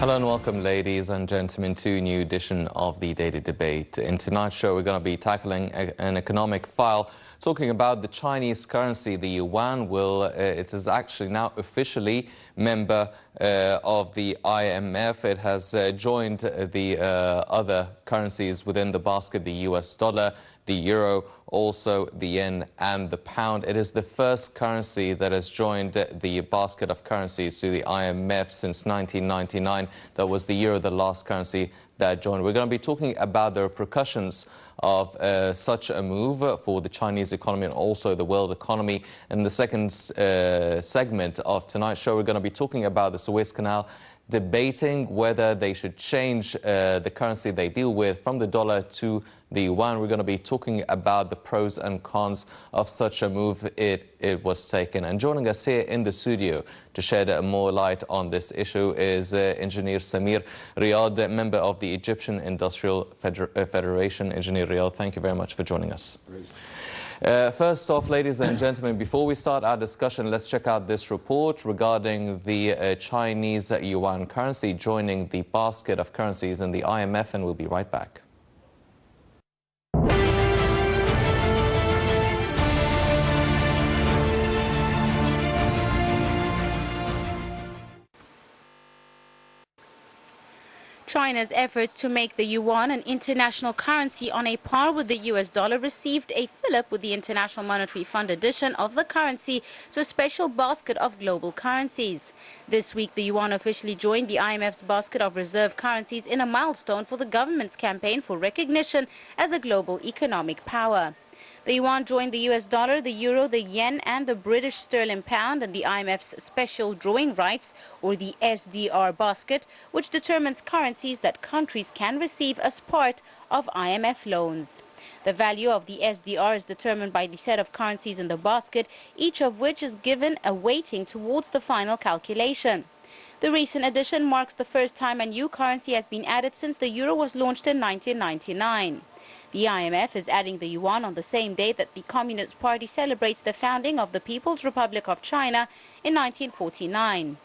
Hello and welcome, ladies and gentlemen, to a new edition of the Daily Debate. In tonight's show, we're going to be tackling an economic file, talking about the Chinese currency, the yuan. It is actually now officially member of the IMF. It has joined the other currencies within the basket, the US dollar, the euro, also the yen and the pound. It is the first currency that has joined the basket of currencies to the IMF since 1999. That was the year of the last currency that joined. We're going to be talking about the repercussions of such a move for the Chinese economy and also the world economy. In the second segment of tonight's show, we're going to be talking about the Suez Canal, debating whether they should change the currency they deal with from the dollar to the yuan. We're going to be talking about the pros and cons of such a move it was taken. And joining us here in the studio to shed more light on this issue is Engineer Samir Riyad, member of the Egyptian Industrial Federation. Engineer Riyad, thank you very much for joining us. First off, ladies and gentlemen, before we start our discussion, let's check out this report regarding the Chinese yuan currency joining the basket of currencies in the IMF, and we'll be right back. China's efforts to make the yuan an international currency on a par with the US dollar received a fillip with the International Monetary Fund addition of the currency to a special basket of global currencies. This week, the yuan officially joined the IMF's basket of reserve currencies in a milestone for the government's campaign for recognition as a global economic power. The yuan joined the US dollar, the euro, the yen and the British sterling pound in the IMF's special drawing rights, or the SDR basket, which determines currencies that countries can receive as part of IMF loans. The value of the SDR is determined by the set of currencies in the basket, each of which is given a weighting towards the final calculation. The recent addition marks the first time a new currency has been added since the euro was launched in 1999. The IMF is adding the yuan on the same day that the Communist Party celebrates the founding of the People's Republic of China in 1949.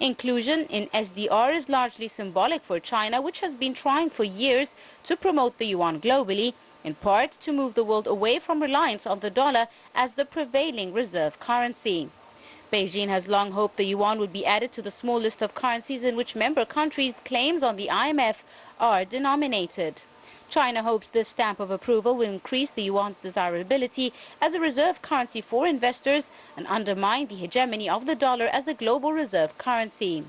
Inclusion in SDR is largely symbolic for China, which has been trying for years to promote the yuan globally, in part to move the world away from reliance on the dollar as the prevailing reserve currency. Beijing has long hoped the yuan would be added to the small list of currencies in which member countries' claims on the IMF are denominated. China hopes this stamp of approval will increase the yuan's desirability as a reserve currency for investors and undermine the hegemony of the dollar as a global reserve currency.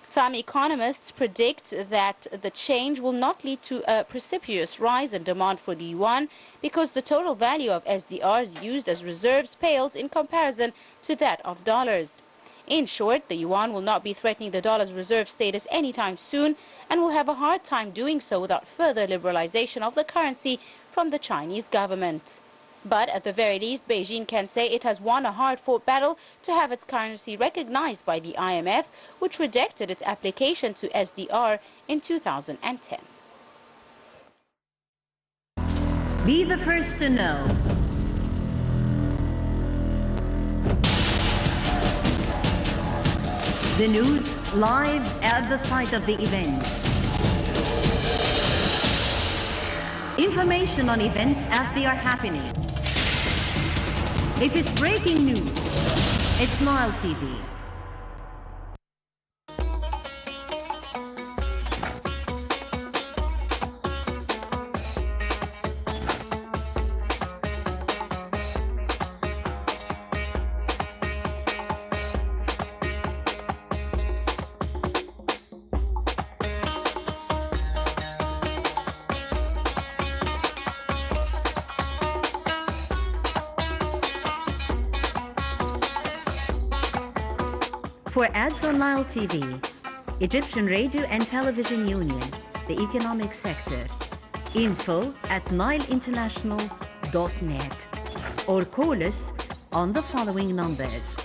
Some economists predict that the change will not lead to a precipitous rise in demand for the yuan because the total value of SDRs used as reserves pales in comparison to that of dollars. In short, the yuan will not be threatening the dollar's reserve status anytime soon and will have a hard time doing so without further liberalization of the currency from the Chinese government. But at the very least, Beijing can say it has won a hard-fought battle to have its currency recognized by the IMF, which rejected its application to SDR in 2010. Be the first to know. The news live at the site of the event. Information on events as they are happening. If it's breaking news, it's Nile TV. For ads on Nile TV, Egyptian Radio and Television Union, the economic sector, info@nileinternational.net, or call us on the following numbers.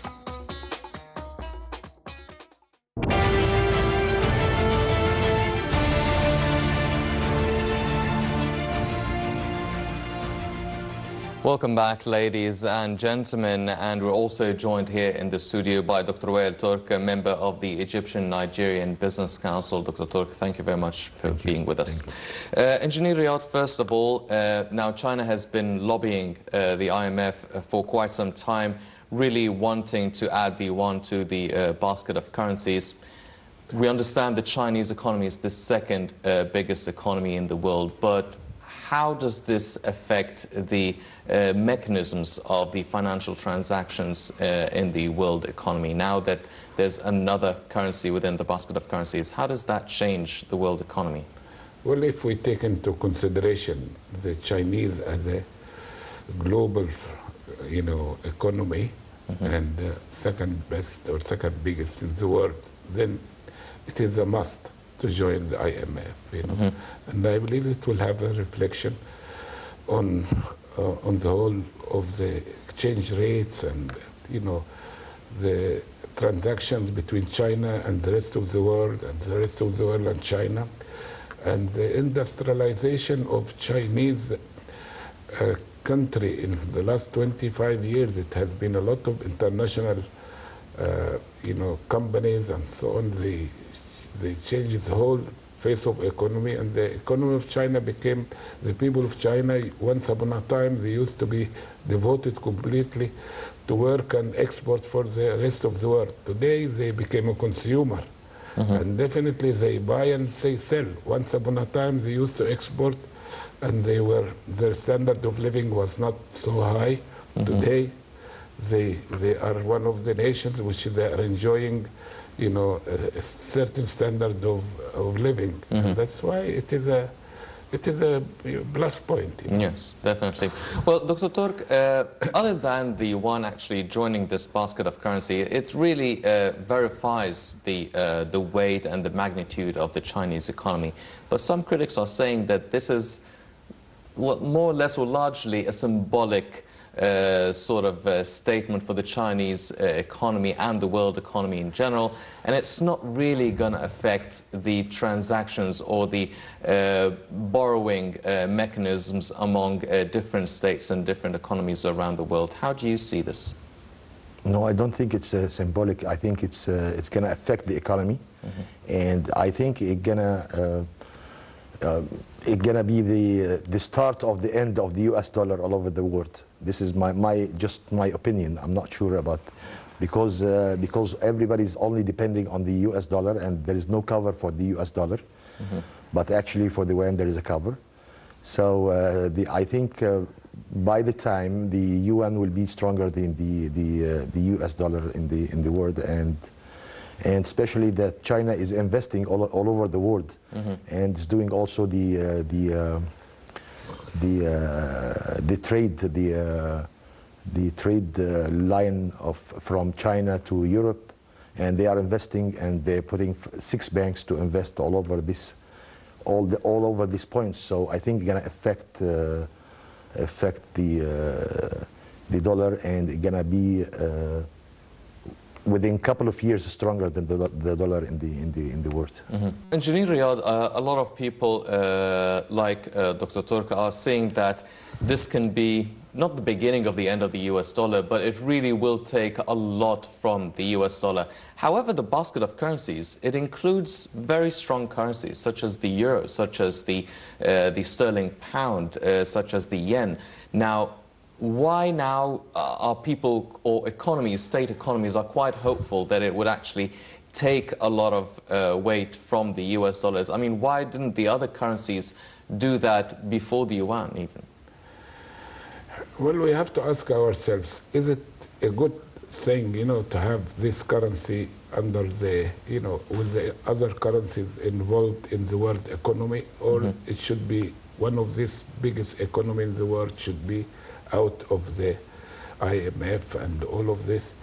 Welcome back, ladies and gentlemen, and we're also joined here in the studio by Dr. Wael Turk, a member of the Egyptian-Nigerian Business Council. Dr. Turk, thank you very much for being with us. Engineer Riyad, first of all, now China has been lobbying the IMF for quite some time, really wanting to add the yuan to the basket of currencies. We understand the Chinese economy is the second biggest economy in the world, but how does this affect the mechanisms of the financial transactions in the world economy? Now that there's another currency within the basket of currencies, how does that change the world economy? Well, if we take into consideration the Chinese as a global, economy, and second best or second biggest in the world, then it is a must to join the IMF, and I believe it will have a reflection on the whole of the exchange rates and the transactions between China and the rest of the world, and the rest of the world and China, and the industrialization of Chinese country in the last 25 years. It has been a lot of international, companies and so on. They changed the whole face of economy, and the economy of China became, the people of China, once upon a time, they used to be devoted completely to work and export for the rest of the world. Today, they became a consumer, and definitely they buy and they sell. Once upon a time, they used to export, and their standard of living was not so high. Today, they are one of the nations which they are enjoying a certain standard of living. And that's why it is a plus point. Yes, definitely. Well, Dr. Turk, other than the yuan actually joining this basket of currency, it really verifies the weight and the magnitude of the Chinese economy. But some critics are saying that this is more or less or largely a symbolic sort of statement for the Chinese economy and the world economy in general, and it's not really going to affect the transactions or the borrowing mechanisms among different states and different economies around the world. How do you see this? No, I don't think it's symbolic. I think it's going to affect the economy, and I think it's gonna be the start of the end of the U.S. dollar all over the world. This is just my opinion. I'm not sure about, because everybody's only depending on the U.S. dollar, and there is no cover for the U.S. dollar. But actually for the yuan there is a cover. So I think by the time the yuan will be stronger than the U.S. dollar in the world, and especially that China is investing all over the world, and is doing also the trade line from China to Europe, and they are investing, and they're putting 6 banks to invest all over this points. So I think it's gonna affect the dollar, and it's gonna be within a couple of years stronger than the dollar in the world. Engineer Riyad, a lot of people like Dr. Turk are saying that this can be not the beginning of the end of the US dollar, but it really will take a lot from the US dollar. However, the basket of currencies, it includes very strong currencies such as the euro, such as the sterling pound, such as the yen. Now, why now are people or economies, state economies, are quite hopeful that it would actually take a lot of weight from the US dollars? I mean, why didn't the other currencies do that before the yuan even? Well, we have to ask ourselves, is it a good thing, to have this currency under the, with the other currencies involved in the world economy, or it should be one of these biggest economy in the world should be out of the IMF and all of this?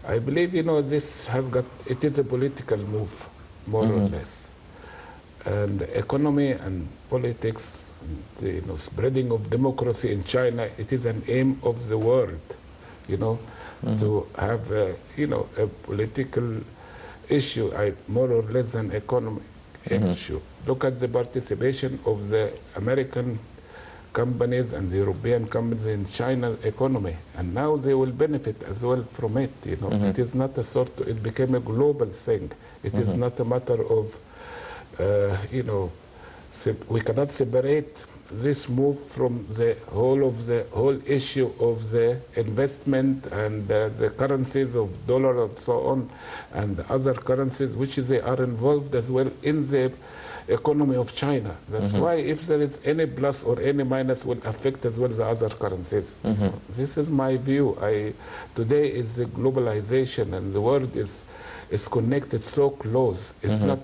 I believe, this has got, it is a political move, more or less. And economy and politics, the spreading of democracy in China, it is an aim of the world, to have a political issue, more or less than economic issue. Look at the participation of the American companies and the European companies in China's economy, and now they will benefit as well from it. You know, it is not a sort. It became a global thing. It is not a matter of, you know, we cannot separate this move from the whole issue of the investment and the currencies of dollar and so on, and other currencies which they are involved as well in the economy of China. That's why if there is any plus or any minus will affect as well the other currencies. This is my view. Today is the globalization and the world is connected so close. It's not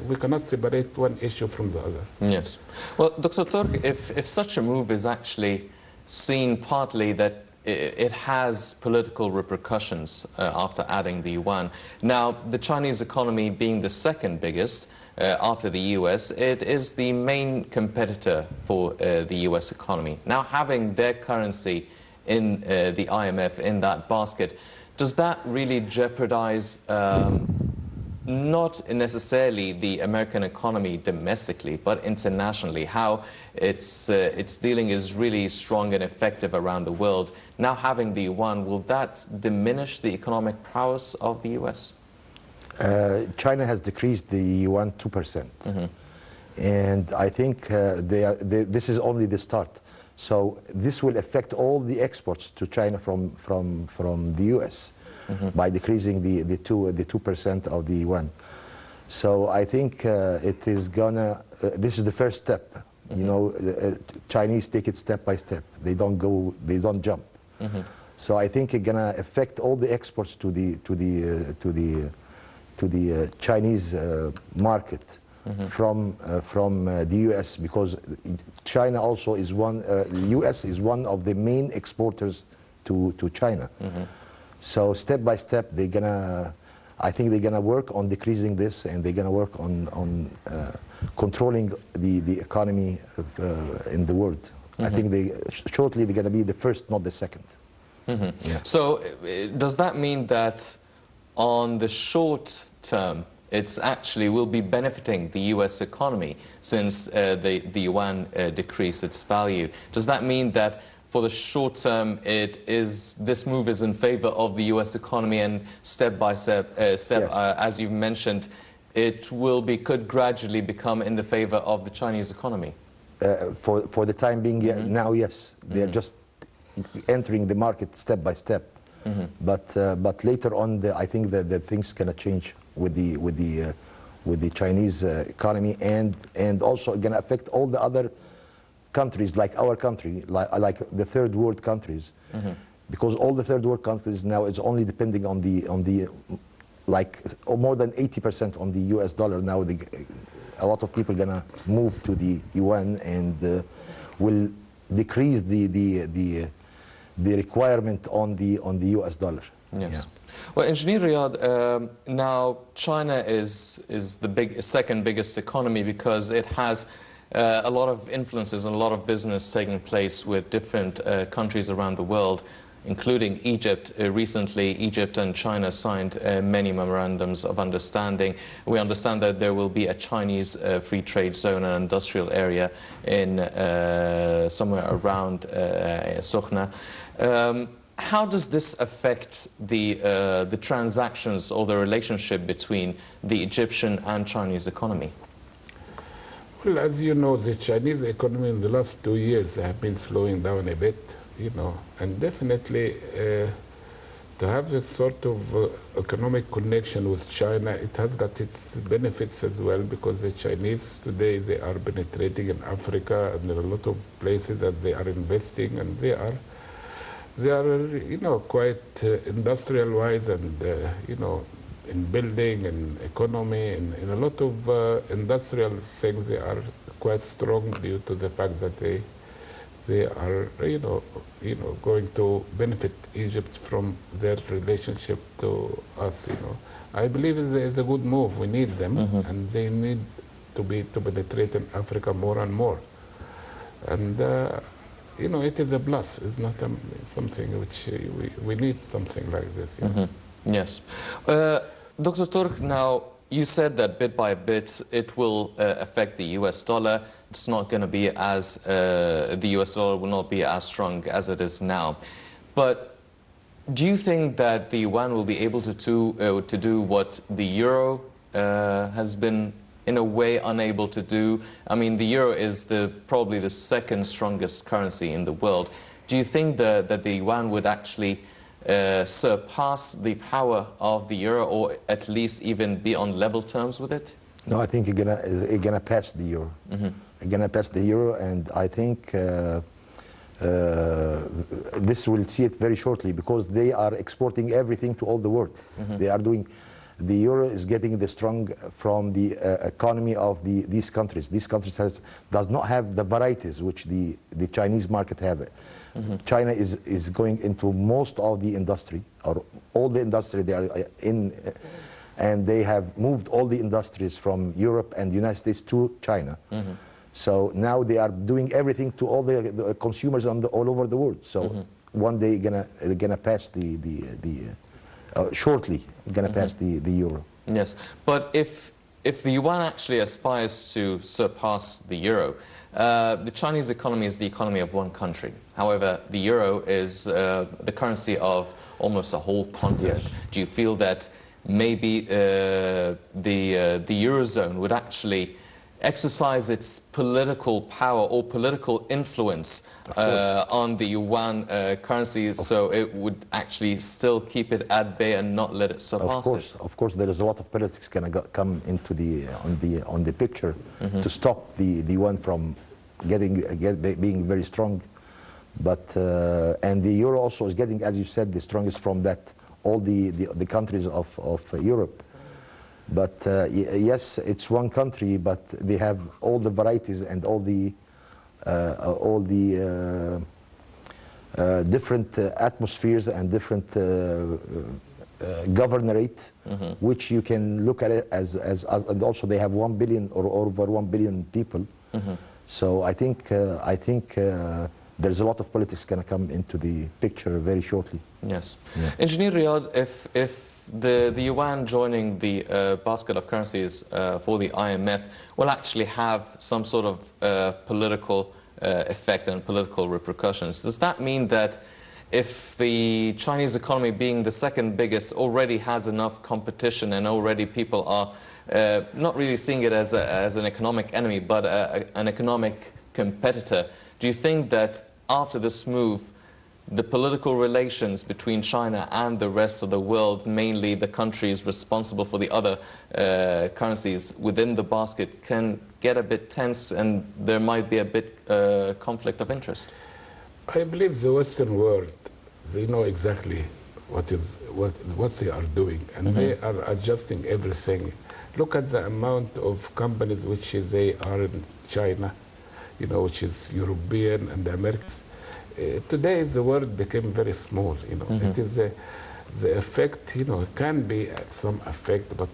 we cannot separate one issue from the other. Yes. Well, Dr. Turk, if such a move is actually seen partly that it has political repercussions after adding the yuan. Now, the Chinese economy being the second biggest after the US, it is the main competitor for the US economy. Now, having their currency in the IMF, in that basket, does that really jeopardize not necessarily the American economy domestically, but internationally, how its dealing is really strong and effective around the world? Now having the yuan, will that diminish the economic prowess of the US? China has decreased the yuan 2%. And I think this is only the start. So this will affect all the exports to China from the US by decreasing the 2% of the yuan. So I think it is gonna, this is the first step. You know, Chinese take it step by step. They don't jump. So I think it's gonna affect all the exports to the Chinese market from the US, because China also is the US is one of the main exporters to China. So step by step, I think they're gonna work on decreasing this, and they're gonna work on controlling the economy in the world. I think shortly they're gonna be the first, not the second. Yeah. So does that mean that on the short term, it's actually will be benefiting the US economy since the yuan decreased its value? Does that mean that for the short term, this move is in favor of the US economy, and step by step, yes, as you've mentioned, it could gradually become in the favor of the Chinese economy? For the time being, now yes, they're just entering the market step by step. But later on, I think that things gonna change with the Chinese economy, and also gonna affect all the other countries, like our country, like the third world countries, because all the third world countries now is only depending on the like more than 80% on the US dollar. Now a lot of people gonna move to the yuan, and will decrease the requirement on the US dollar. Yes. Yeah. Well, Engineer Riyad, now China is the second biggest economy because it has a lot of influences and a lot of business taking place with different countries around the world, including Egypt. Recently, Egypt and China signed many memorandums of understanding. We understand that there will be a Chinese free trade zone and industrial area in somewhere around Sokhna. How does this affect the transactions or the relationship between the Egyptian and Chinese economy? Well, as you know, the Chinese economy in the last 2 years have been slowing down a bit, you know, and definitely to have this sort of economic connection with China, it has got its benefits as well, because the Chinese today, they are penetrating in Africa, and there are a lot of places that they are investing, and they are you know, quite industrial-wise, and you know, in building and economy and in a lot of industrial things, they are quite strong due to the fact that they are you know going to benefit Egypt from their relationship to us. You know, I believe it's a good move. We need them, and they need to penetrate in Africa more and more. And you know, it is a plus. It's not something which we need something like this. You know? Yes. Dr. Turk, now you said that bit by bit it will affect the US dollar. It's not going to be as, the US dollar will not be as strong as it is now. But do you think that the yuan will be able to do what the euro has been in a way unable to do? I mean, the euro is probably the second strongest currency in the world. Do you think that the yuan would actually surpass the power of the euro, or at least even be on level terms with it? No, I think it's gonna pass the euro. It's gonna pass the euro, and I think this will see it very shortly, because they are exporting everything to all the world. They are doing. The euro is getting the strong from the economy of these countries. These countries does not have the varieties which the Chinese market have. China is going into most of the industry, or all the industry they are in, and they have moved all the industries from Europe and United States to China. So now they are doing everything to all the consumers all over the world. So one day they're gonna pass shortly gonna pass the euro. Yes, but if the yuan actually aspires to surpass the euro, the Chinese economy is the economy of one country. However, the euro is the currency of almost a whole continent. Yes. Do you feel that maybe the eurozone would actually exercise its political power or political influence on the yuan currency, so it would actually still keep it at bay and not let it surpass it? Of course, there is a lot of politics gonna come into on the picture to stop the yuan from being very strong. But and the euro also is getting, as you said, the strongest from that all the countries of Europe. But yes, it's one country, but they have all the varieties and all the different atmospheres and different governorate, which you can look at it as and also they have 1 billion or over 1 billion people. So I think there's a lot of politics going to come into the picture very shortly. Yes. Yeah. Engineer Riyad, if the yuan joining the basket of currencies for the IMF will actually have some sort of political effect and political repercussions, does that mean that if the Chinese economy, being the second biggest, already has enough competition and already people are not really seeing it as an economic enemy but an economic competitor, do you think that after this move the political relations between China and the rest of the world, mainly the countries responsible for the other currencies within the basket, can get a bit tense and there might be a bit conflict of interest? I believe the Western world, they know exactly what they are doing, and they are adjusting everything. Look at the amount of companies which they are in China, which is European and the Americans. Today the world became very small. It is the effect. It can be some effect, but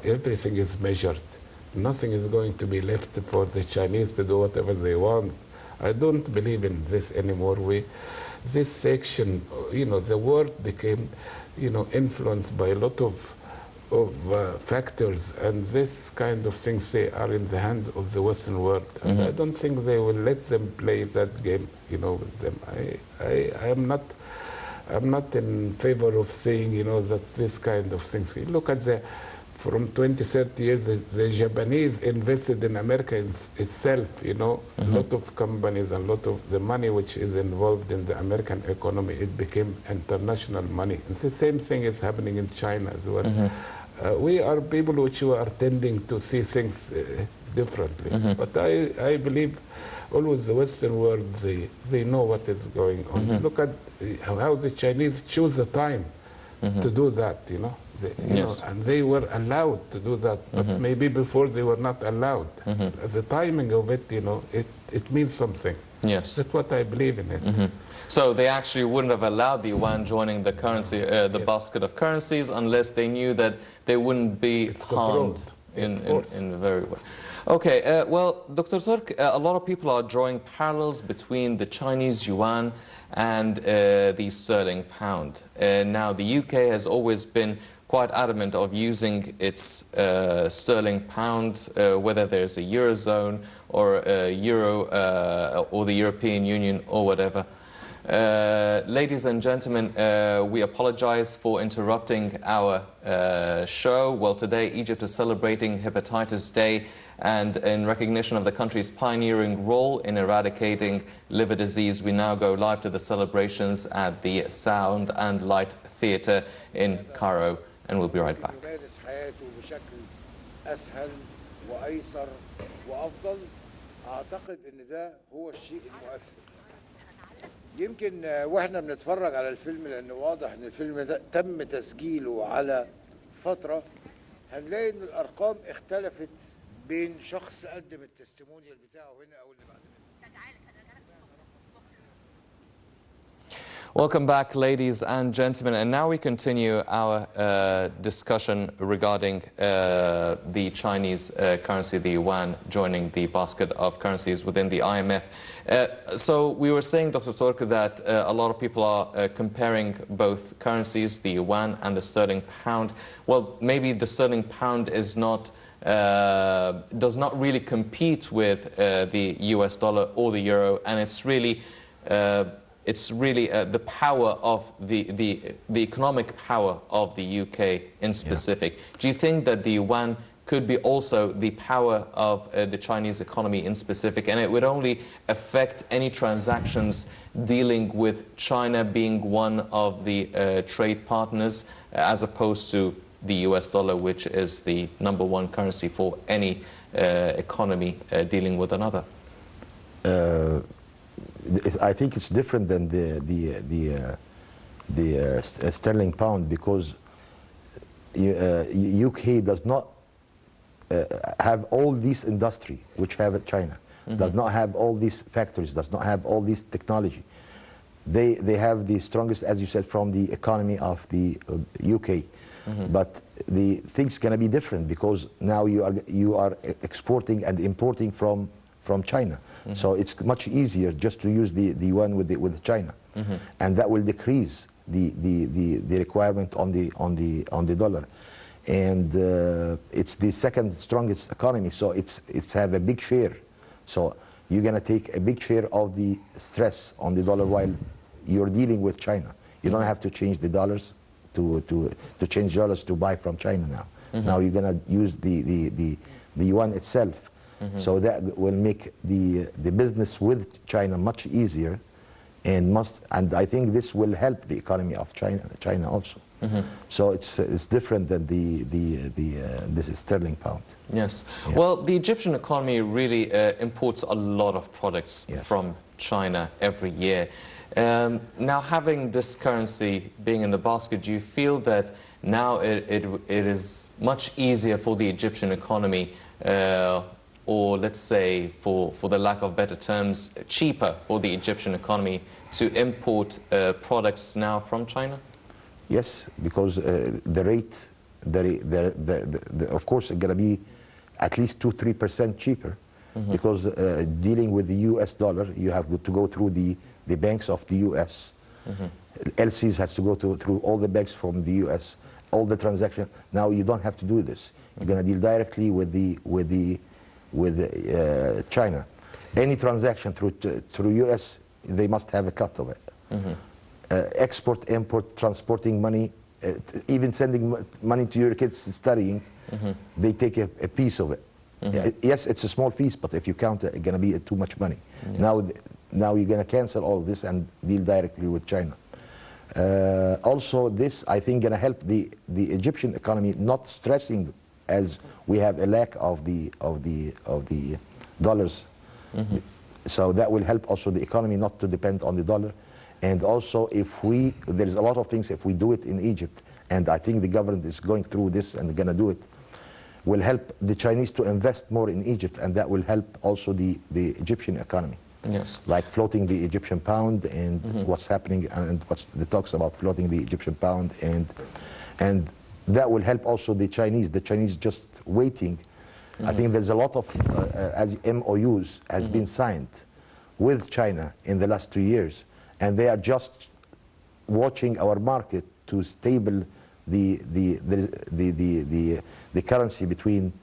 everything is measured. Nothing is going to be left for the Chinese to do whatever they want. I don't believe in this anymore. This section, the world became, influenced by a lot of factors, and this kind of things, they are in the hands of the Western world, and I don't think they will let them play that game, with them. I'm not in favor of saying, that this kind of things. Look at from 20, 30 years, the Japanese invested in America itself, a lot of companies, a lot of the money which is involved in the American economy, it became international money. And the same thing is happening in China as well. We are people which are tending to see things differently. But I believe always the Western world, they know what is going on. Look at how the Chinese choose the time to do that, and they were allowed to do that, but maybe before they were not allowed. The timing of it, it means something. Yes. That's what I believe in it. So they actually wouldn't have allowed the yuan joining the currency, the basket of currencies, unless they knew that they wouldn't be harmed in a very way. Okay, well, Dr. Turk, a lot of people are drawing parallels between the Chinese yuan and the sterling pound. Now, the UK has always been quite adamant of using its sterling pound, whether there's a Eurozone or a Euro or the European Union or whatever. Ladies and gentlemen, we apologize for interrupting our show. Well, today Egypt is celebrating Hepatitis Day, and in recognition of the country's pioneering role in eradicating liver disease, we now go live to the celebrations at the Sound and Light Theatre in Cairo, and we'll be right back. يمكن واحنا بنتفرج على الفيلم، لانه واضح ان الفيلم ده تم تسجيله على فترة، هنلاقي ان الارقام اختلفت بين شخص قدم التستيمونيال بتاعه هنا او اللي بعد منه. Welcome back, ladies and gentlemen, and now we continue our discussion regarding the Chinese currency, the yuan, joining the basket of currencies within the IMF. So we were saying, Dr. Tork, that a lot of people are comparing both currencies, the yuan and the sterling pound. Well, maybe the sterling pound is not does not really compete with the US dollar or the euro, and it's really the power of the economic power of the UK in specific. Yeah. Do you think that the yuan could be also the power of the Chinese economy in specific, and it would only affect any transactions dealing with China being one of the trade partners, as opposed to the US dollar, which is the #1 currency for any economy dealing with another? I think it's different than the sterling pound, because UK does not have all this industry which have at China, does not have all these factories, does not have all this technology. They have the strongest, as you said, from the economy of the UK. But the thing's going to be different, because now you are exporting and importing from China. So it's much easier just to use the yuan with China, and that will decrease the requirement on the dollar. And it's the second strongest economy, so it's have a big share. So you're going to take a big share of the stress on the dollar while you're dealing with China. You don't have to change the dollars to change dollars to buy from China now. Now you're going to use the yuan itself. So that will make the business with China much easier, and I think this will help the economy of China also. So it's different than the sterling pound. Yes. Yeah. Well, the Egyptian economy really imports a lot of products from China every year. Now, having this currency being in the basket, do you feel that now it is much easier for the Egyptian economy, or let's say, for the lack of better terms, cheaper for the Egyptian economy to import products now from China? Yes, because the rate, of course, it's going to be at least 2-3% cheaper, because dealing with the US dollar, you have to go through the banks of the US. LCs has to go through all the banks from the US, all the transactions. Now you don't have to do this. You're going to deal directly with China. Any transaction through US, they must have a cut of it. Export, import, transporting money, even sending money to your kids studying, they take a piece of it. Yes, it's a small piece, but if you count it, it's going to be too much money. Now you're going to cancel all of this and deal directly with China. Also, this, I think, going to help the Egyptian economy not stressing, as we have a lack of the dollars. So that will help also the economy not to depend on the dollar. And also, there's a lot of things, if we do it in Egypt, and I think the government is going through this and going to do it, will help the Chinese to invest more in Egypt, and that will help also the Egyptian economy. Yes. Like floating the Egyptian pound, and what's happening, and what's the talks about floating the Egyptian pound, and that will help also the Chinese. The Chinese just waiting. I think there's a lot of as MOUs has been signed with China in the last 2 years, and they are just watching our market to stable the currency between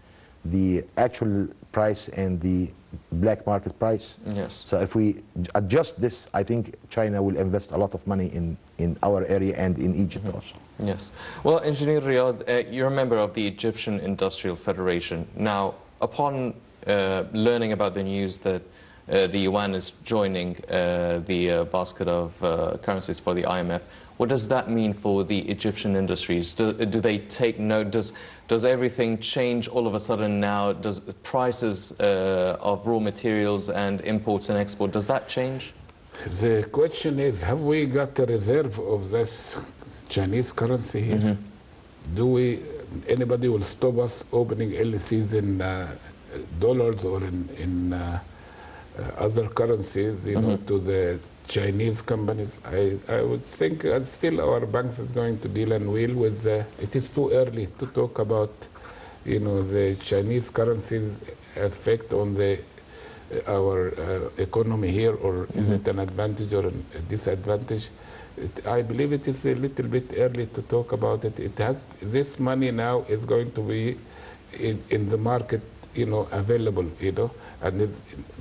the actual price and the black market price. Yes. So if we adjust this, I think China will invest a lot of money in our area and in Egypt also. Yes. Well, Engineer Riyadh, you're a member of the Egyptian Industrial Federation. Now, upon learning about the news that the yuan is joining the basket of currencies for the IMF, what does that mean for the Egyptian industries? Do they take note? Does everything change all of a sudden now? Does prices of raw materials and imports and export, does that change? The question is, have we got a reserve of this Chinese currency here? Anybody will stop us opening LCs in dollars or in other currencies, you know, to the Chinese companies? I would think still our banks is going to deal and will with it is too early to talk about, you know, the Chinese currency's effect on our economy here, or is it an advantage or a disadvantage? I believe it is a little bit early to talk about it. This money now is going to be in the market, you know, available, you know, and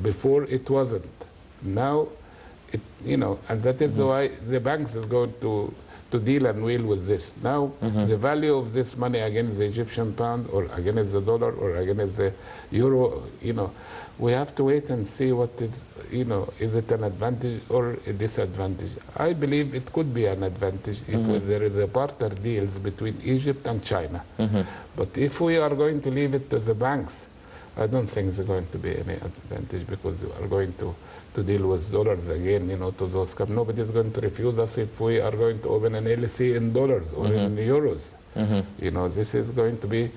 before it wasn't. Now, you know, and that is why the banks is going to deal and wheel with this. Now, the value of this money against the Egyptian pound or against the dollar or against the euro, you know, we have to wait and see what is, you know, is it an advantage or a disadvantage? I believe it could be an advantage if there is a barter deals between Egypt and China. But if we are going to leave it to the banks, I don't think there's going to be any advantage, because we are going to deal with dollars again, you know, to those companies. Nobody is going to refuse us if we are going to open an LC in dollars or in euros. You know, this is going to be,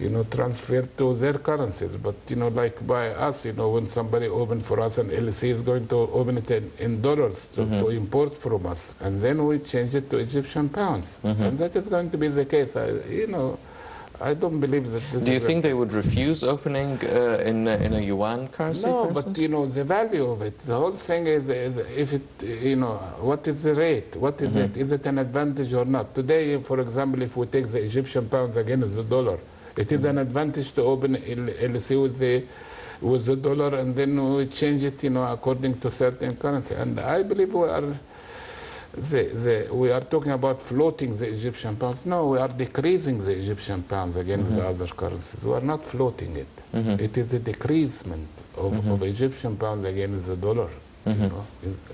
you know, transferred to their currencies. But, you know, like by us, you know, when somebody open for us an LC is going to open it in dollars to import from us. And then we change it to Egyptian pounds. And that is going to be the case. You know, I don't believe that this. Do you think they would refuse opening in a yuan currency? No, for but instance? you know, the value of it, the whole thing is if it, you know, what is the rate? What is it? Is it an advantage or not? Today, for example, if we take the Egyptian pounds against the dollar, it is an advantage to open LC with the dollar, and then we change it, you know, according to certain currency. And I believe we are talking about floating the Egyptian pounds. No, we are decreasing the Egyptian pounds against the other currencies. We are not floating it. It is a decreasement of Egyptian pounds against the dollar. You know,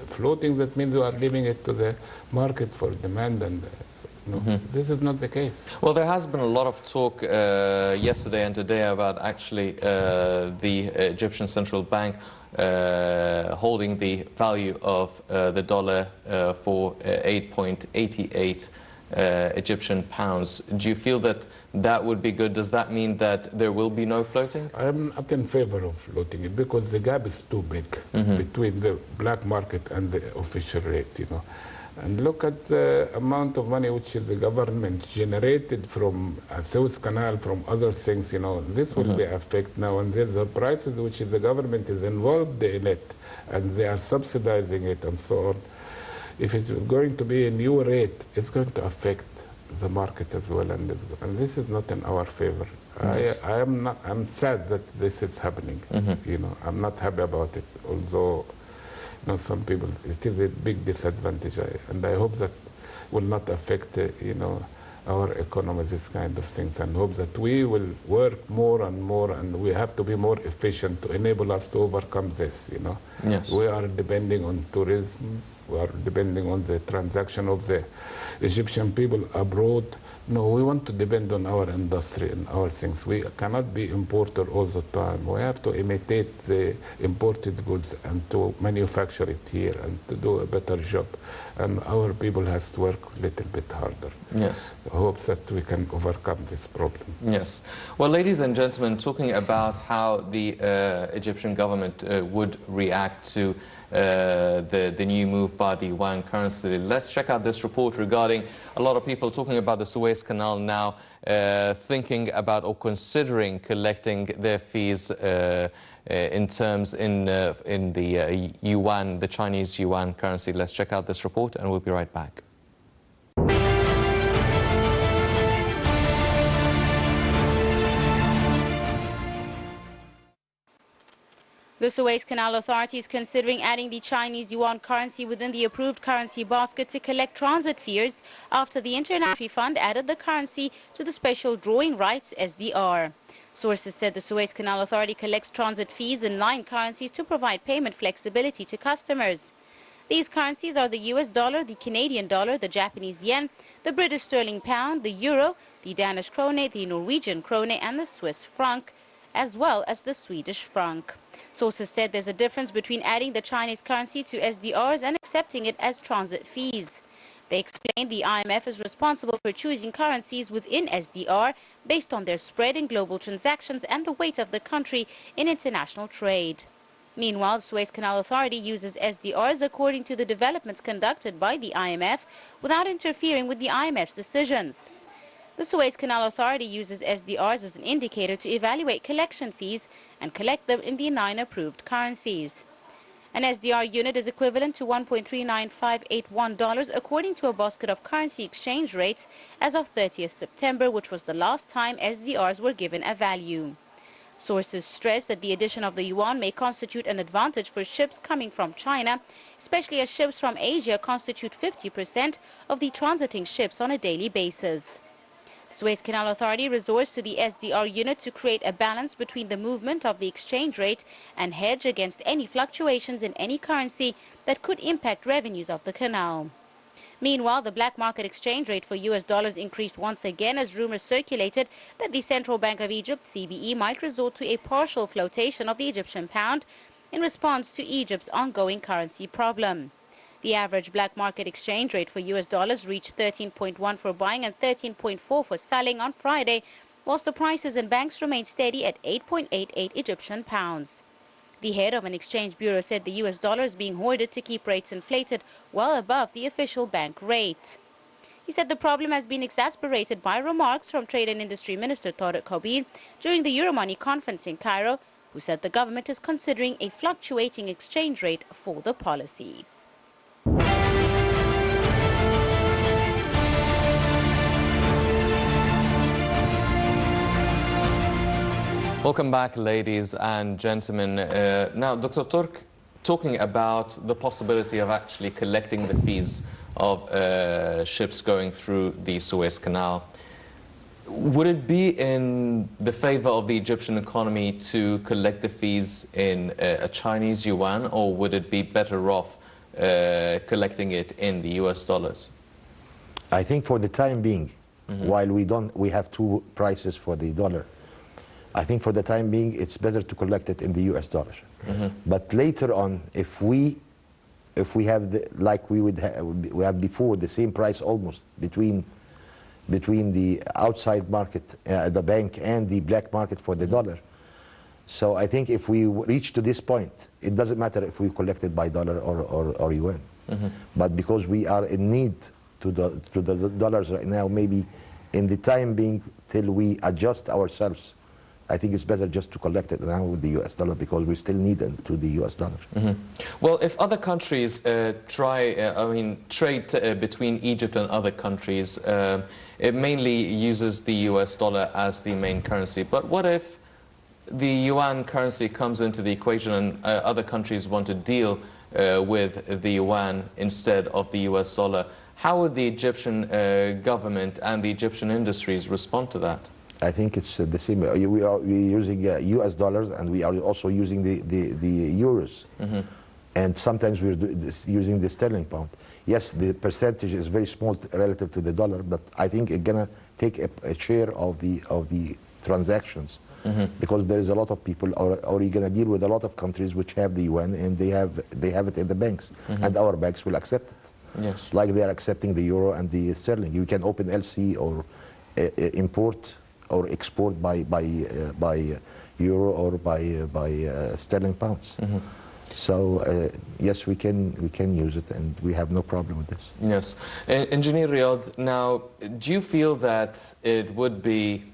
floating, that means we are leaving it to the market for demand, and no, this is not the case. Well, there has been a lot of talk yesterday and today about actually the Egyptian Central Bank holding the value of the dollar for 8.88 Egyptian pounds. Do you feel that that would be good? Does that mean that there will be no floating? I am not in favor of floating it, because the gap is too big between the black market and the official rate, you know. And look at the amount of money which the government generated from Suez Canal, from other things, you know. This will be affected now, and there's the prices which the government is involved in it, and they are subsidizing it and so on. If it's going to be a new rate, it's going to affect the market as well, and this is not in our favor. Yes. I'm sad that this is happening. You know, I'm not happy about it, although, you know, some people, it is a big disadvantage, and I hope that will not affect, you know, our economy, this kind of things, and hope that we will work more and more, and we have to be more efficient to enable us to overcome this, you know. Yes. We are depending on tourism, we are depending on the transaction of the Egyptian people abroad. No, we want to depend on our industry and our things. We cannot be importer all the time. We have to imitate the imported goods and to manufacture it here and to do a better job. And our people has to work a little bit harder. Yes. I hope that we can overcome this problem. Yes. Well, ladies and gentlemen, talking about how the Egyptian government would react to the new move by the yuan currency, let's check out this report regarding a lot of people talking about the Suez Canal now, thinking about or considering collecting their fees in the yuan, the Chinese yuan currency. Let's check out this report and we'll be right back. The Suez Canal Authority is considering adding the Chinese yuan currency within the approved currency basket to collect transit fees after the International Fund added the currency to the special drawing rights SDR. Sources said the Suez Canal Authority collects transit fees in 9 currencies to provide payment flexibility to customers. These currencies are the US dollar, the Canadian dollar, the Japanese yen, the British sterling pound, the euro, the Danish krone, the Norwegian krone and the Swiss franc, as well as the Swedish franc. Sources said there's a difference between adding the Chinese currency to SDRs and accepting it as transit fees. They explained the IMF is responsible for choosing currencies within SDR based on their spread in global transactions and the weight of the country in international trade. Meanwhile, the Suez Canal Authority uses SDRs according to the developments conducted by the IMF without interfering with the IMF's decisions. The Suez Canal Authority uses SDRs as an indicator to evaluate collection fees and collect them in the 9 approved currencies. An SDR unit is equivalent to $1.39581 according to a basket of currency exchange rates as of 30th September, which was the last time SDRs were given a value. Sources stress that the addition of the yuan may constitute an advantage for ships coming from China, especially as ships from Asia constitute 50% of the transiting ships on a daily basis. The Suez Canal Authority resorts to the SDR unit to create a balance between the movement of the exchange rate and hedge against any fluctuations in any currency that could impact revenues of the canal. Meanwhile, the black market exchange rate for US dollars increased once again as rumors circulated that the Central Bank of Egypt, CBE, might resort to a partial flotation of the Egyptian pound in response to Egypt's ongoing currency problem. The average black market exchange rate for US dollars reached 13.1 for buying and 13.4 for selling on Friday, whilst the prices in banks remained steady at 8.88 Egyptian pounds. The head of an exchange bureau said the US dollar is being hoarded to keep rates inflated well above the official bank rate. He said the problem has been exacerbated by remarks from Trade and Industry Minister Tariq Khabir during the Euromoney conference in Cairo, who said the government is considering a fluctuating exchange rate for the policy. Welcome back, ladies and gentlemen. Now, Dr. Turk, talking about the possibility of actually collecting the fees of ships going through the Suez Canal. Would it be in the favor of the Egyptian economy to collect the fees in a Chinese yuan, or would it be better off collecting it in the US dollars? I think for the time being, while we have 2 prices for the dollar, I think for the time being it's better to collect it in the US dollar. But later on, if we have like we have before, the same price almost between the outside market, the bank, and the black market for the dollar. So I think if we reach to this point, it doesn't matter if we collect it by dollar or yuan. But because we are in need to the dollars right now, maybe in the time being till we adjust ourselves, I think it's better just to collect it now with the US dollar, because we still need it to the US dollar. Well, if other countries trade between Egypt and other countries, it mainly uses the US dollar as the main currency. But what if the yuan currency comes into the equation and other countries want to deal with the yuan instead of the US dollar? How would the Egyptian government and the Egyptian industries respond to that? I think it's the same. We're using US dollars, and we are also using the euros. And sometimes we're using the sterling pound. Yes, the percentage is very small relative to the dollar, but I think it's gonna take a share of the transactions, because there is a lot of people, or you're gonna deal with a lot of countries which have the yuan, and they have it in the banks, and our banks will accept it. Yes. Like they are accepting the euro and the sterling. You can open LC or import or export by euro or by sterling pounds. So yes, we can use it, and we have no problem with this. Yes. Engineer Riyadh, now, do you feel that it would be,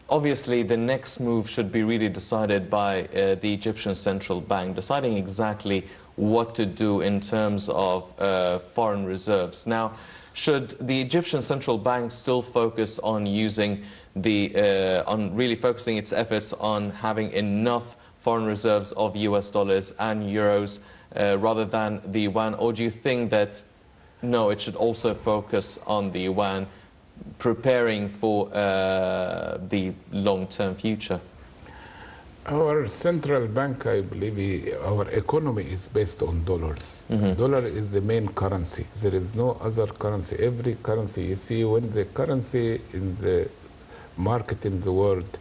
obviously the next move should be really decided by the Egyptian Central Bank, deciding exactly what to do in terms of foreign reserves. Now, should the Egyptian Central Bank still focus on using on really focusing its efforts on having enough foreign reserves of US dollars and euros rather than the yuan? Or do you think that, no, it should also focus on the yuan, preparing for the long-term future? Our central bank, I believe, our economy is based on dollars. Dollar is the main currency. There is no other currency. Every currency, you see, when the currency in the market in the world,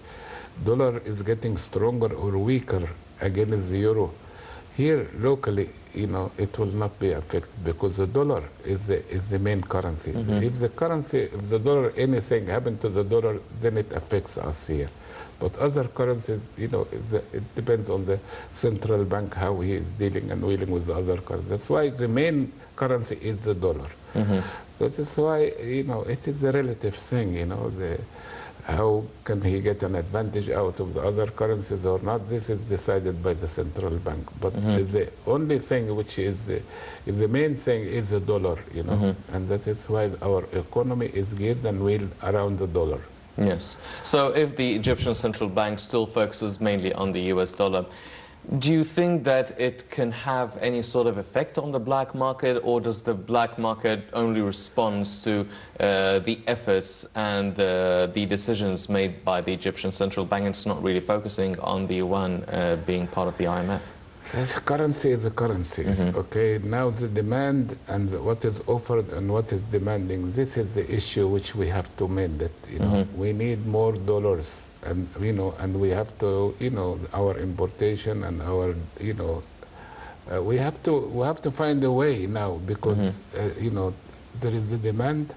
dollar is getting stronger or weaker against the euro. Here, locally, it will not be affected because the dollar is the main currency. If the dollar, anything happened to the dollar, then it affects us here. But other currencies, it depends on the central bank, how he is dealing and dealing with the other currencies. That's why the main currency is the dollar. That is why, it is a relative thing, how can he get an advantage out of the other currencies or not? This is decided by the central bank. But the only thing which is the main thing is the dollar, and that is why our economy is geared and wheeled around the dollar. Yes. So if the Egyptian central bank still focuses mainly on the US dollar, do you think that it can have any sort of effect on the black market, or does the black market only respond to the efforts and the decisions made by the Egyptian central bank, and it's not really focusing on the yuan being part of the IMF? The currency is a currency, okay? Now the demand and what is offered and what is demanding, this is the issue which we have to mend it, We need more dollars, and, and we have to, our importation and our, we have to find a way now because, there is a demand,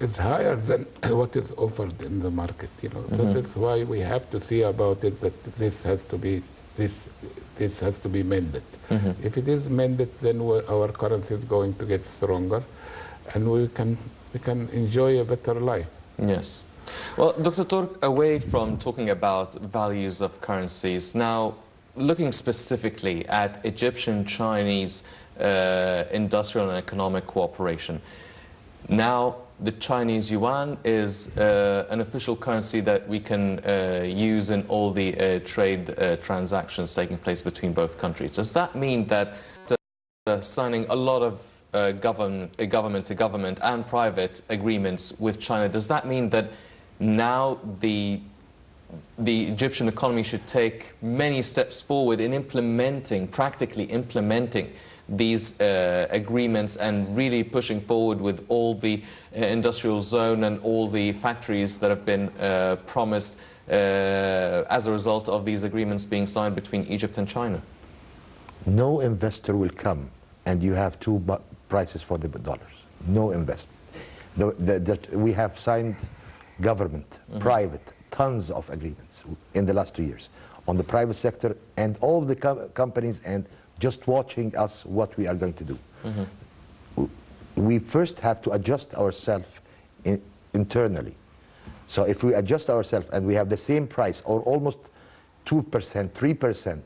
it's higher than what is offered in the market, That is why we have to see about it that this has to be this has to be mended. If it is mended, then our currency is going to get stronger, and we can enjoy a better life. Yes. Well, Dr. Turk, away from talking about values of currencies, now looking specifically at Egyptian-Chinese industrial and economic cooperation. Now, the Chinese yuan is an official currency that we can use in all the trade transactions taking place between both countries. Does that mean that signing a lot of government-to-government and private agreements with China, does that mean that now the Egyptian economy should take many steps forward in practically implementing these agreements and really pushing forward with all the industrial zone and all the factories that have been promised as a result of these agreements being signed between Egypt and China? No investor will come and you have two prices for the dollars. No investment. We have signed government, private, tons of agreements in the last 2 years on the private sector and all the companies, and just watching us what we are going to do. We first have to adjust ourselves internally. So if we adjust ourselves and we have the same price or almost 2%, 3%,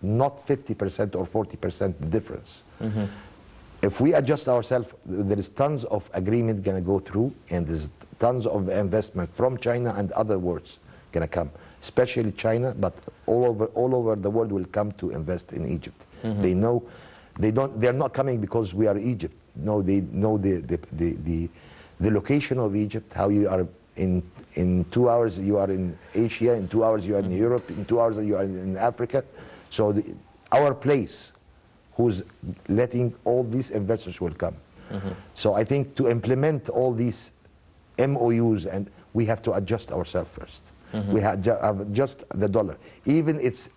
not 50% or 40% difference. If we adjust ourselves, there is tons of agreement going to go through, and there's tons of investment from China and other worlds going to come, especially China, but all over the world will come to invest in Egypt. They know, they're not coming because we are Egypt. No, they know the location of Egypt, how you are in 2 hours you are in Asia, in 2 hours you are in Europe, in 2 hours you are in Africa. So our place, who's letting all these investors will come. So I think to implement all these MOUs, and we have to adjust ourselves first. We have adjust the dollar. Even it's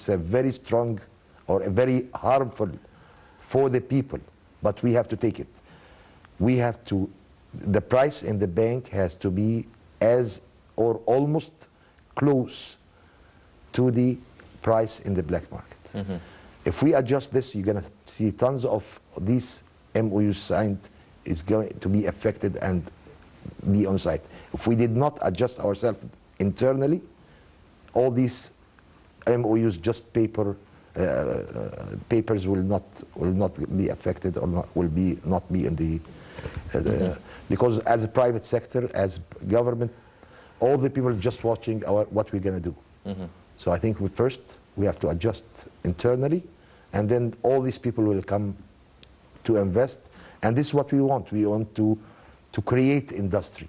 a very strong or a very harmful for the people, but we have to take it. We have to, the price in the bank has to be as or almost close to the price in the black market. If we adjust this, you're going to see tons of these MOUs signed is going to be affected and be on site. If we did not adjust ourselves internally, all these MOUs, just papers will not be affected, or will not be in the because as a private sector, as government, all the people are just watching what we're going to do. So I think we first We have to adjust internally, and then all these people will come to invest. And this is what we want. We want to create industry.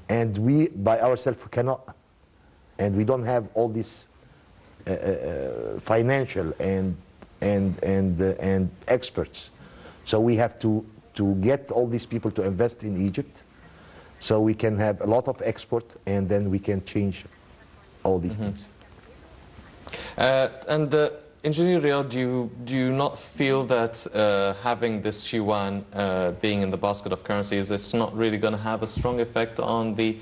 And we, by ourselves, we cannot. And we don't have all this financial and experts. So we have to get all these people to invest in Egypt, so we can have a lot of export, and then we can change all these things. Engineer Riyad, do you not feel that having this yuan being in the basket of currencies, it's not really going to have a strong effect on the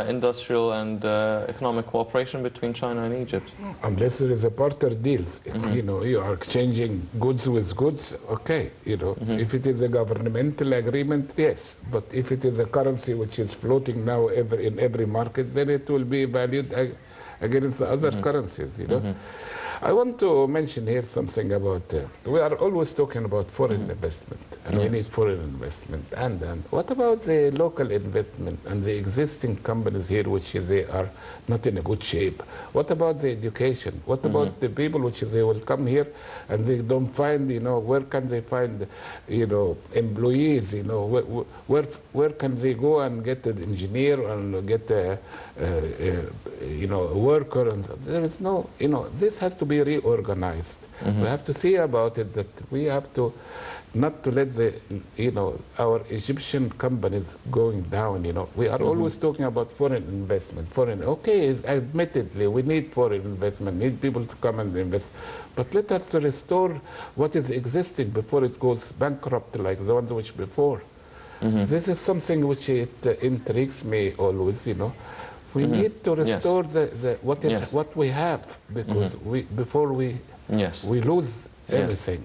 industrial and economic cooperation between China and Egypt? Unless there is a barter deals, you know, you are exchanging goods with goods, okay, you know. If it is a governmental agreement, yes. But if it is a currency which is floating now in every market, then it will be valued against the other currencies, you know. I want to mention here something about, we are always talking about foreign investment, and we need foreign investment. And what about the local investment and the existing companies here, which they are not in a good shape? What about the education? What about the people which they will come here and they don't find, you know, where can they find, you know, employees, you know, where can they go and get an engineer and get a you know, a worker? And there is no, you know, this has to be reorganized. We have to see about it that we have to not to let the, you know, our Egyptian companies going down, you know. We are always talking about foreign investment, okay, admittedly, we need foreign investment, need people to come and invest, but let us restore what is existing before it goes bankrupt like the ones which before. This is something which intrigues me always, you know. We need to restore what we have, because before we lose everything.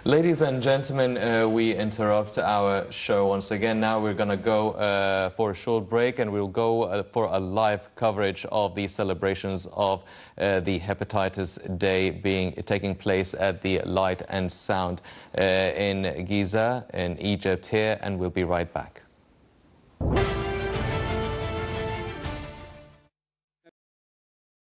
Ladies and gentlemen, we interrupt our show once again. Now we're going to go for a short break, and we'll go for a live coverage of the celebrations of the Hepatitis Day taking place at the Light and Sound in Giza in Egypt here, and we'll be right back.